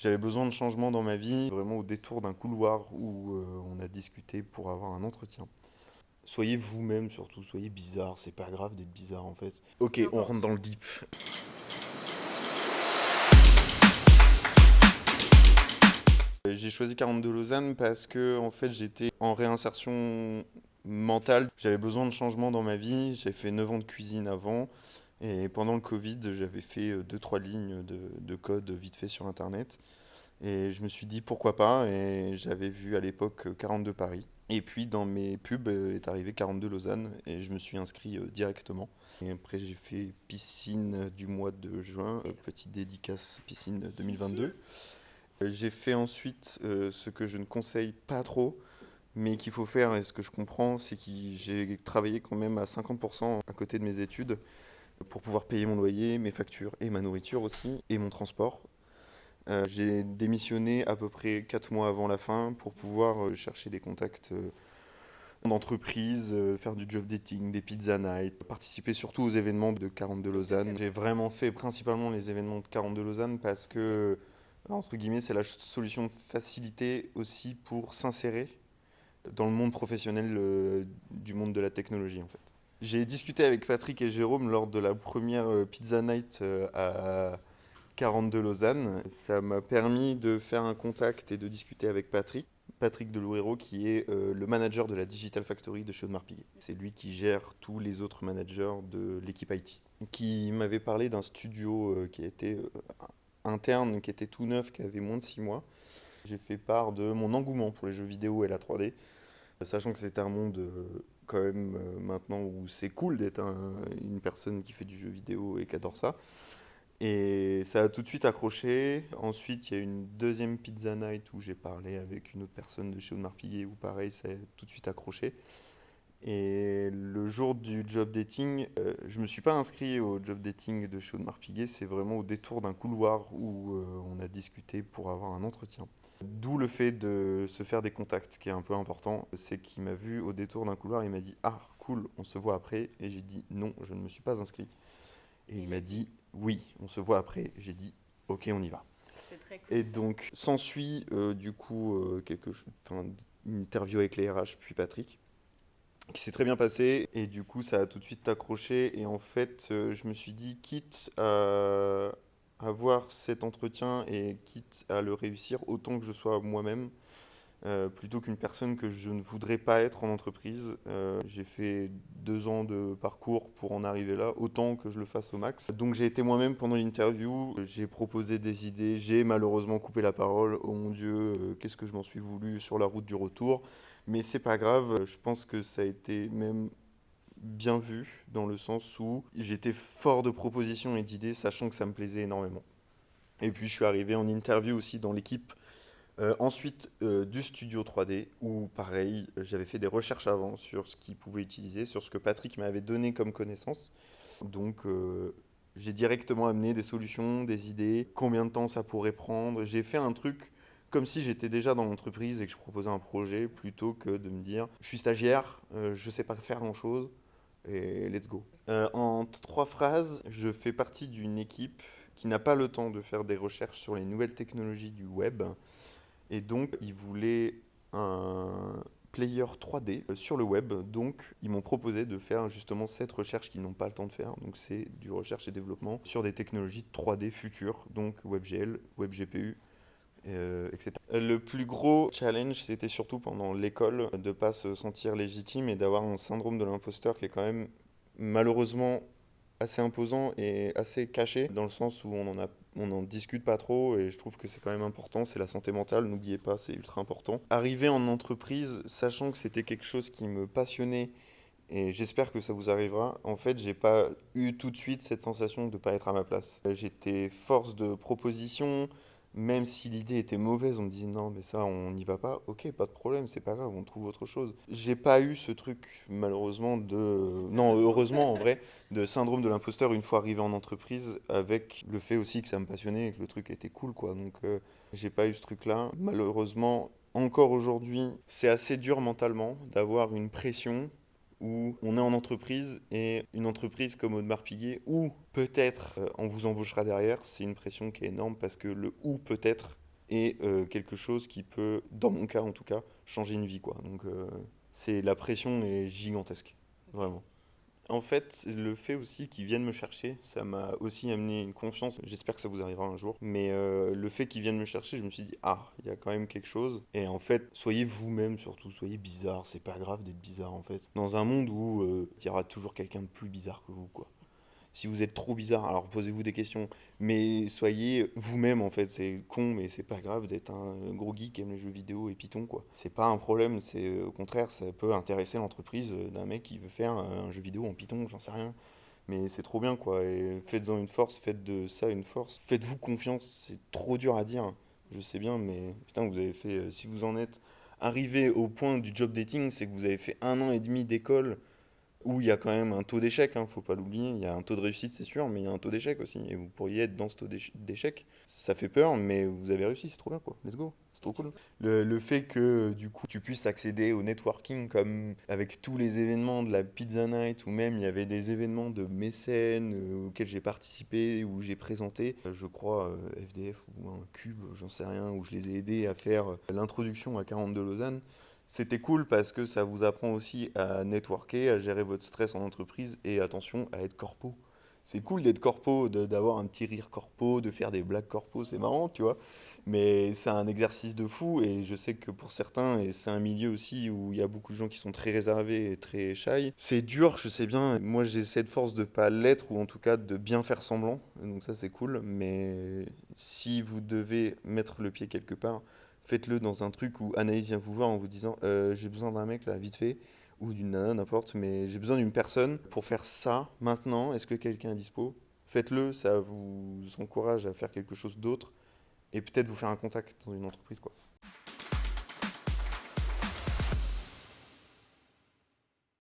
J'avais besoin de changement dans ma vie, vraiment au détour d'un couloir où on a discuté pour avoir un entretien. Soyez vous-même surtout, soyez bizarre, c'est pas grave d'être bizarre en fait. Ok, Peu on rentre importe. dans le deep. J'ai choisi 42 Lausanne parce que en fait j'étais en réinsertion mentale. J'avais besoin de changement dans ma vie. J'ai fait 9 ans de cuisine avant. Et pendant le Covid, j'avais fait deux trois lignes de code vite fait sur Internet. Et je me suis dit pourquoi pas. Et j'avais vu à l'époque 42 Paris. Et puis dans mes pubs est arrivé 42 Lausanne. Et je me suis inscrit directement. Et après j'ai fait piscine du mois de juin. Petite dédicace piscine 2022. J'ai fait ensuite ce que je ne conseille pas trop, mais qu'il faut faire, et ce que je comprends, c'est que j'ai travaillé quand même à 50% à côté de mes études pour pouvoir payer mon loyer, mes factures et ma nourriture aussi, et mon transport. J'ai démissionné à peu près 4 mois avant la fin pour pouvoir chercher des contacts d'entreprise, faire du job dating, des pizza night, participer surtout aux événements de 42 Lausanne. J'ai vraiment fait principalement les événements de 42 Lausanne parce que, entre guillemets, c'est la solution de facilité aussi pour s'insérer dans le monde professionnel du monde de la technologie en fait. J'ai discuté avec Patrick et Jérôme lors de la première pizza night à 42 Lausanne. Ça m'a permis de faire un contact et de discuter avec Patrick. Patrick Delouero, qui est le manager de la Digital Factory de chez Audemars-Piguet. C'est lui qui gère tous les autres managers de l'équipe IT. Qui m'avait parlé d'un studio qui était interne, qui était tout neuf, qui avait moins de 6 mois. J'ai fait part de mon engouement pour les jeux vidéo et la 3D, sachant que c'était un monde quand même maintenant où c'est cool d'être une personne qui fait du jeu vidéo et qui adore ça. Et ça a tout de suite accroché. Ensuite, il y a une deuxième pizza night où j'ai parlé avec une autre personne de chez Audemars Piguet où pareil, ça a tout de suite accroché. Et le jour du job dating, je me suis pas inscrit au job dating de chez Audemars Piguet, c'est vraiment au détour d'un couloir où on a discuté pour avoir un entretien. D'où le fait de se faire des contacts, qui est un peu important. C'est qu'il m'a vu au détour d'un couloir, il m'a dit ah cool, on se voit après. Et j'ai dit non, je ne me suis pas inscrit. Et Et il il a m'a dit, dit oui, on se voit après. J'ai dit ok, on y va. c'est très Et cool ça. donc s'ensuit du coup une interview avec les RH puis Patrick qui s'est très bien passé et du coup ça a tout de suite accroché et en fait je me suis dit quitte à avoir cet entretien et quitte à le réussir autant que je sois moi-même plutôt qu'une personne que je ne voudrais pas être en entreprise. J'ai fait 2 ans de parcours pour en arriver là, autant que je le fasse au max. Donc j'ai été moi-même pendant l'interview, j'ai proposé des idées, j'ai malheureusement coupé la parole. Oh mon Dieu, qu'est-ce que je m'en suis voulu sur la route du retour. Mais c'est pas grave, je pense que ça a été même bien vu dans le sens où j'étais fort de propositions et d'idées, sachant que ça me plaisait énormément. Et puis je suis arrivé en interview aussi dans l'équipe ensuite, du studio 3D, où pareil, j'avais fait des recherches avant sur ce qu'ils pouvaient utiliser, sur ce que Patrick m'avait donné comme connaissance. Donc, j'ai directement amené des solutions, des idées, combien de temps ça pourrait prendre. J'ai fait un truc comme si j'étais déjà dans l'entreprise et que je proposais un projet, plutôt que de me dire, je suis stagiaire, je sais pas faire grand-chose, et let's go. En 3 phrases, je fais partie d'une équipe qui n'a pas le temps de faire des recherches sur les nouvelles technologies du web, et donc, ils voulaient un player 3D sur le web. Donc, ils m'ont proposé de faire justement cette recherche qu'ils n'ont pas le temps de faire. Donc, c'est du recherche et développement sur des technologies 3D futures, donc WebGL, WebGPU, etc. Le plus gros challenge, c'était surtout pendant l'école, de ne pas se sentir légitime et d'avoir un syndrome de l'imposteur qui est quand même malheureusement assez imposant et assez caché, dans le sens où on en discute pas trop et je trouve que c'est quand même important, c'est la santé mentale, n'oubliez pas, c'est ultra important. Arriver en entreprise, sachant que c'était quelque chose qui me passionnait et j'espère que ça vous arrivera, en fait, j'ai pas eu tout de suite cette sensation de pas être à ma place. J'étais force de proposition, même si l'idée était mauvaise, on me disait non, mais ça, on n'y va pas. Ok, pas de problème, c'est pas grave, on trouve autre chose. J'ai pas eu ce truc, malheureusement, non, Heureusement. heureusement, en vrai, de syndrome de l'imposteur une fois arrivé en entreprise, avec le fait aussi que ça me passionnait et que le truc était cool, quoi. Donc, j'ai pas eu ce truc-là. Malheureusement, encore aujourd'hui, c'est assez dur mentalement d'avoir une pression où on est en entreprise et une entreprise comme Audemars Piguet, ou peut-être on vous embauchera derrière, c'est une pression qui est énorme parce que le ou peut-être et quelque chose qui peut, dans mon cas en tout cas, changer une vie, quoi. Donc la pression est gigantesque, vraiment. En fait, le fait aussi qu'ils viennent me chercher, ça m'a aussi amené une confiance. J'espère que ça vous arrivera un jour. Mais le fait qu'ils viennent me chercher, je me suis dit, ah, il y a quand même quelque chose. Et en fait, soyez vous-même surtout, soyez bizarre. C'est pas grave d'être bizarre en fait. Dans un monde où il y aura toujours quelqu'un de plus bizarre que vous, quoi. Si vous êtes trop bizarre, alors posez-vous des questions. Mais soyez vous-même en fait. C'est con, mais c'est pas grave d'être un gros geek qui aime les jeux vidéo et Python, quoi. C'est pas un problème, c'est au contraire, ça peut intéresser l'entreprise d'un mec qui veut faire un jeu vidéo en Python, j'en sais rien. Mais c'est trop bien, quoi. Et faites-en une force, faites de ça une force. Faites-vous confiance, c'est trop dur à dire. Je sais bien, mais putain, vous avez fait. Si vous en êtes arrivé au point du job dating, c'est que vous avez fait 1 an et demi d'école où il y a quand même un taux d'échec, hein, faut pas l'oublier. Il y a un taux de réussite, c'est sûr, mais il y a un taux d'échec aussi. Et vous pourriez être dans ce taux d'échec. Ça fait peur, mais vous avez réussi, c'est trop bien, quoi. Let's go, c'est trop cool. Le fait que, du coup, tu puisses accéder au networking comme avec tous les événements de la Pizza Night, ou même il y avait des événements de mécènes auxquels j'ai participé, où j'ai présenté, je crois, FDF ou un cube, j'en sais rien, où je les ai aidés à faire l'introduction à 40 de Lausanne. C'était cool parce que ça vous apprend aussi à networker, à gérer votre stress en entreprise et attention à être corpo. C'est cool d'être corpo, d'avoir un petit rire corpo, de faire des blagues corpo, c'est marrant, tu vois. Mais c'est un exercice de fou et je sais que pour certains, et c'est un milieu aussi où il y a beaucoup de gens qui sont très réservés et très shy, c'est dur, je sais bien. Moi, j'ai cette force de pas l'être ou en tout cas de bien faire semblant. Donc ça, c'est cool. Mais si vous devez mettre le pied quelque part, faites-le dans un truc où Anaïs vient vous voir en vous disant j'ai besoin d'un mec là, vite fait, ou d'une nana, n'importe, mais j'ai besoin d'une personne pour faire ça maintenant. Est-ce que quelqu'un est dispo? Faites-le, ça vous encourage à faire quelque chose d'autre et peut-être vous faire un contact dans une entreprise, quoi.